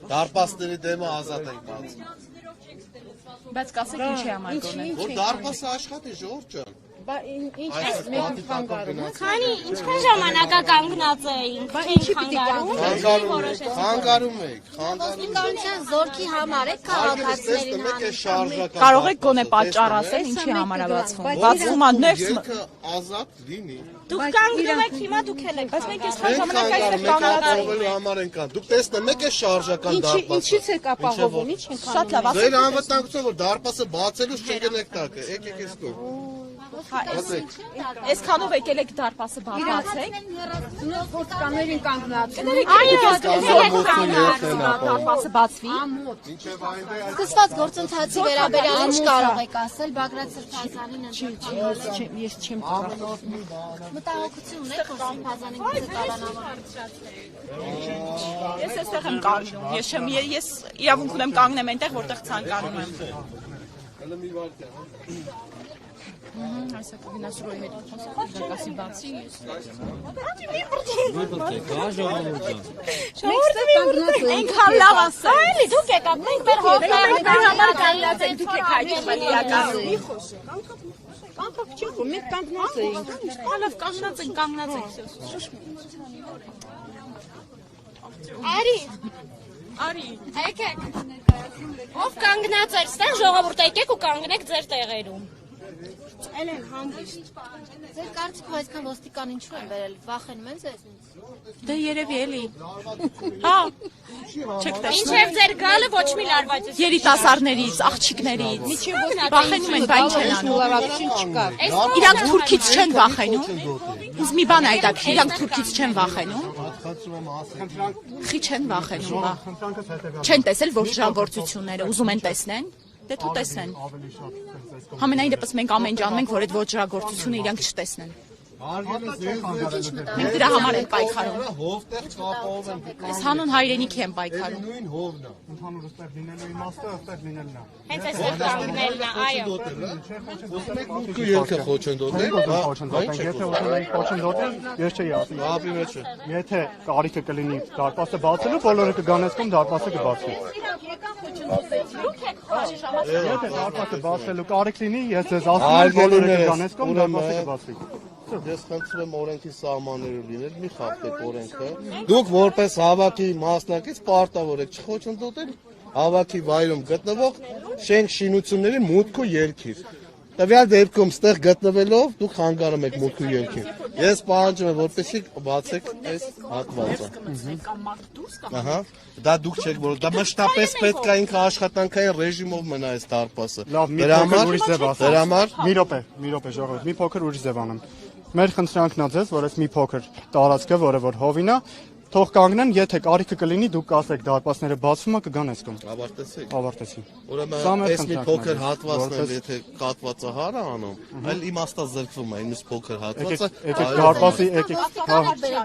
Դարպասների դեմը ազատ ենք բաց։ Բայց կասեք ինչ է համար գոնե։ Որ դարպասը աշխատի Ժորժ ջան։ Ինչ ես մենք խանգարում։ Քանի ինչքան ժամանակ կանգնած էինք։ Ինչի պիտի Խանգարում եք։ Ոստիկանության զորքի համար է քաղաքացիներին համար։ Կարող եք գոնե պատճառ ասել ինչի համար է բացվում։ Բացվում է ներս։ Ազատ լինի։ Դուք կանգնում եք հիմա դուք եք։ Բայց մենք այսքան ժամանակ այստեղ Մենք ապահովելու համար ենք կան։ Դուք տեսնեք, մեկ է շարժական դարպասը։ Ինչից եք ապահովում, ինչ եք Շատ լավ, Ձեր անվտանգությունը որ դարպասը բացելուց չգնեք տակը։ Եկեք էս կողմ։ Այսքանով եկել եք դարպասը բացեք։ ոստիկաններին կանգնած։ Դարպասը բացվի։ Սկսված գործընթացի վերաբերյալ ինչ կարող եք ասել Բագրատ Սրբազանին Ես չեմ մտահոգություն ունեք Սրբազանին կտալանավոր Ես այստեղ եմ կանգնում։ Ես իրավունք ունեմ կանգնեմ այնտեղ, որտեղ ցանկանում եմ։ Այսա կգնասրոյ հետ դակասի բացի ես։ Այնքան լավ ասա։ Այլի դուք եք մենք մեր հողերին համար կանգնած ենք Դուք եք հայտնվել իրականում։ Անկախ չի, մենք կանգնած էինք։ Լավ կանգնած ենք, կանգնած ենք։ Արի։ Եկեք։ Ով կանգնած էր, ստեղ ժողովուրդ եկեք ու կանգնեք ձեր տեղերում։ Էլեն հանգիստ։ Ձեր կարծիքով այսքան ոստիկան ինչու են վերել, վախենում են ձեզնից։ Դե երևի էլի։ Հա։ Չեք տեսնում։ Ինչև ձեր գալը ոչ մի լարվածություն։ Երիտասարդներից, աղջիկներից։ Վախենում են, բան չեն անում։ Լավություն չկար։ Իրանք թուրքից չեն վախենում։ Ինձ մի բան այդակ, իրանք թուրքից չեն վախենում։ Խի չեն վախենում։ Չեն տեսել ոչրագործությունները, ուզում են տեսնեն։ Դե թու տեսեն։ Համենայն դեպս մենք ամեն ինչ անում ենք, որ այդ ոչրագործությունը իրանք չտեսնեն։ Մենք դրա համար ենք պայքարում։ Հովտեղ կապահովեն։ Ես հանուն հայրենիքի եմ պայքարում։ Նույն հովն է։ Ընդհանուր ստեղ լինելու իմաստը ստեղ լինելն է։ Հենց այստեղ կանգնելն է, այո։ Դու ելքը խոչընդոտել։ Եթե ուզում եք խոչընդոտել, ես չէի ասի։ Ապի մեջ է։ Եթե կարիքը կլինի դարպասը բացելու, բոլորը կգանես կողմ դարպասը կբացվի։ Եթե դարպասը բացելու կարիք լինի, ես ձեզ ասում եմ, բոլորը կգանես կողմ դարպասը կբացվի։ Ես խնդրում եմ օրենքի սահմաններով լինել, մի խախտեք օրենքը։ Դուք որպես հավաքի մասնակից պարտավոր եք չխոչընդոտել հավաքի վայրում գտնվող շենք շինությունների մուտք ու ելքիր։ Տվյալ դեպքում ստեղ գտնվելով դուք խանգարում եք մուտք ու ելքին։ Ես պահանջում եմ, որպեսզի բացեք այս հատվածը։ Ահա, դա դուք չեք որ դա մշտապես պետք է ինքը աշխատանքային ռեժիմով մնա այս դարպասը։ Լավ, մի փոքր ուրիշ ձև ասեմ։ Դրա համար Մի րոպե ժողովուրդ, մի փոքր ուրիշ ձև անեմ։ Մեր խնդրանքն է ձեզ, որ այս մի փոքր տարածքը, որը որ հովին է, թող կանգնեն, եթե կարիքը կլինի, դուք կասեք դարպասները բացվում է կգան այս կողմ։ Ավարտեցի։ Ուրեմն այս մի փոքր հատվածն էլ եթե կատվածը հարա անում, այլ իմաստա զրկվում է, ինձ փոքր հատվածը։ Եկեք դարպասի,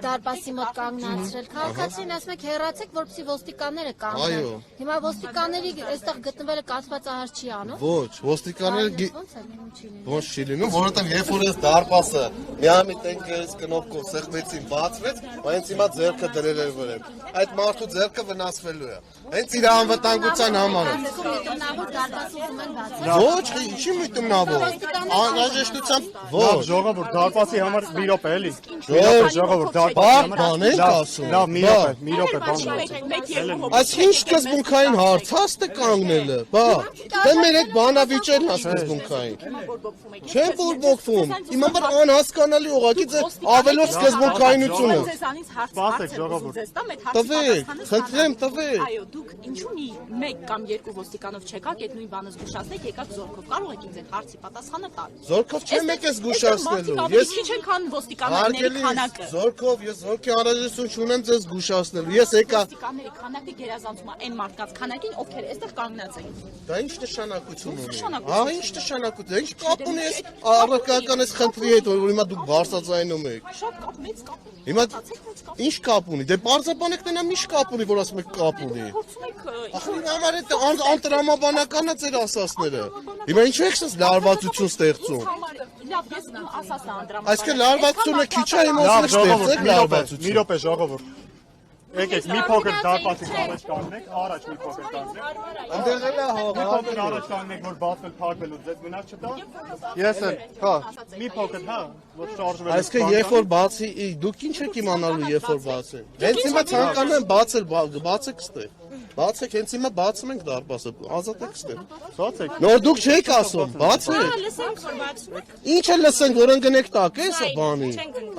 Դարպասի մոտ կանգնացրել։ Քաղաքացին ասում եք հեռացեք, որպեսզի ոստիկանները կանգնեն։ Այո։ Հիմա ոստիկանների այստեղ գտնվելը կաթվածահար չի անում։ Ոչ, ոստիկանները Ոնց է լինում չի լինում։ ոչ չի լինում, որովհետև երբ որ այս դարպասը միամիտ ընկերից կնոպկով սեղմեցին, բացվեց, բայց հիմա ձեռքը դրել էր վրան։ Այդ մարդու ձեռքը վնասվելու է։ Հենց իր անվտանգության համար է։ Ոչ, ինչի միտումնավոր։ Անհրաժեշտությամբ ոչ։ Ժողովուրդ, դարպասի համար մի րոպե էլի։ Ժողովուրդ, Բարդ բան եք ասում։ Լավ, մի րոպե բան։ Այս ինչ սկզբունքային հարց հաստ է կանգնելը։ Բա, դե մեր այդ բանավիճերն է սկզբունքային։ Չեն բորբոքվում։ Իմ համար անհասկանալի ուղղակի ձեր ավելորդ սկզբունքայնությունը։ Սպասեք, ժողովուրդ։ Տվեք, խնդրեմ, տվեք։ Այո, դուք ինչու՞ մի 1 կամ 2 ոստիկանով չեկաք, այդ նույն բանը զգուշացնեք, եկաք զորքով։ Կարող եք ինձ այդ հարցի պատասխանը տալ։ Զորքով չեմ եկես զգուշացնելու։ Ես քիչ են քան ոստիկանների քանակը։ Զորքով ես զորքի անհրաժեշտություն չունեմ ձեզ զգուշացնելու։ Ես եկա։ Ոստիկանների քանակը գերազանցում է այն մարդկանց քանակին, ովքեր այստեղ կանգնած են։ Դա ինչ նշանակություն ունի։ Ահա ինչ նշանակություն։ Ինչ կապ ունի այս առարկայական այս խնդրի հետ, որ հիմա դուք բարձրացնում եք։ Շատ կապ, մեծ կապ։ Հիմա ինչ կապ ունի։ Դե բարձրաբանեք տնա միշտ կապ ունի, որ ասում եք կապ ունի։ Փորձում եք Ախր համար է անտրամաբանական է ձեր ասածները։ Հիմա ինչու եք ասես լարվածություն ստեղծում։ լավ, ես ասացա անդրամ։ Այսինքն լարվածությունը քիչ է իմաստ ստեղծեք լարվածություն։ Մի րոպե ժողովուրդ։ Եկեք մի փոքր դարպասից առաջ կանգնեք, առաջ մի փոքր կանգնեք։ Այնտեղ էլ է Մի հողը։ փոքր առաջ կանգնեք, որ բացվել փակվելու ձեզ մնաց չտա։ Ես էլ, հա, մի փոքր, հա, որ շարժվելու։ Այսինքն երբ որ բացի, դուք ինչ եք իմանալու երբ որ բացեն։ Հենց հիմա ցանկանում են բացել, բացեք ստե։ Բացեք, հենց հիմա բացում ենք դարպասը, ազատեք ստե։ Բացեք։ Նոր դուք չեք ասում, բացեք։ Լսենք որ բացում եք։ Ինչ է լսենք, որ ընկնեք տակ, էսա բանի։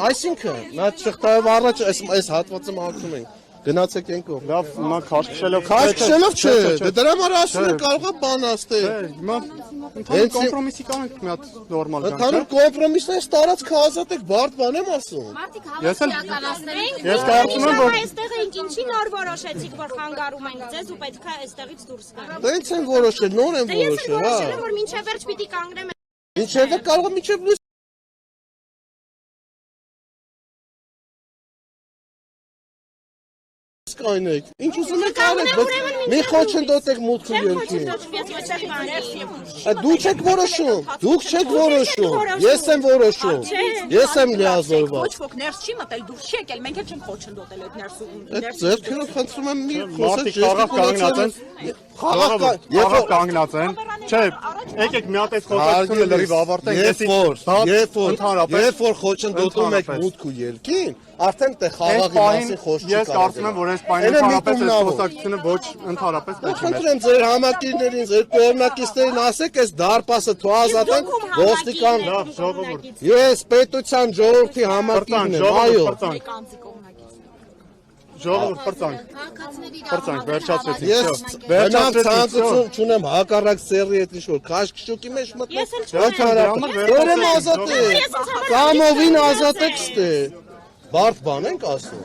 Այսինքն, նա շղթայով առաջ այս հատվածը մաքրում ենք։ Գնացեք ենքով։ Լավ, հիմա քաշքշելով։ Քաշքշելով չէ, դե դրա համար ասում եմ կարող է բան աստե։ Հիմա ընդհանուր կոմպրոմիսի կանենք մի հատ նորմալ կանք։ Ընդհանուր կոմպրոմիսներ տարածքը ազատեք, բարդ բան եմ ասում։ Մարդիկ Ես էլ- հավաքականացնեն։ Ես կարծում եմ, որ Այստեղ ենք ինչի նոր որոշեցիք որ խանգարում ենք ձեզ ու պետք է այստեղից դուրս գանք։ Տենց են որոշել, նոր են Դե ես որոշել, էլ հա։ որոշել եմ որ մինչև վերջ պիտի կանգնեմ։ Ինչև է կարող է միջև լույս կանեք։ Ինչ ուզում եք արեք, մի խոչընդոտեք մուտքը երկին։ Դուք չեք որոշում, դուք չեք որոշում, ես եմ որոշում, ես եմ լիազորված։ Ոչ ոք ներս չի մտել, դուրս չի եկել, մենք էլ չենք խոչընդոտել այդ ներսում։ Այդ ձերքերով խնդրում եմ մի մարդիկ խաղաղ կանգնած են։ Խաղաղ Խաղաղ կանգնած են։ Չէ, եկեք մի հատ այս խոսակցությունը լրիվ ավարտենք։ Երբ որ խոչընդոտում եք մուտք ու ելքին, արդեն դե խաղաղի մասին խոսք չի Ես կարծում եմ, որ այս պայմանը ընդհանրապես այս խոսակցությունը ոչ ընդհանրապես պետք է։ Խնդրեմ ձեր համակիրներին, ձեր կողմնակիցներին ասեք, այս դարպասը թող ազատեն ոստիկան։ Լավ, ժողովուրդ։ Ես պետության ժողովրդի համակիրն եմ, այո։ Ժողովուրդ պրծանք։ Քաղաքացիների Պրծանք, վերջացրեցինք։ Ես բնավ ցանկություն չունեմ հակառակ սերի հետ ինչ-որ քաշքշուկի մեջ մտնել։ Ես էլ չունեմ։ Ուրեմն ազատեք։ Կամովին ազատեք ստե։ Բարդ բան ենք ասում։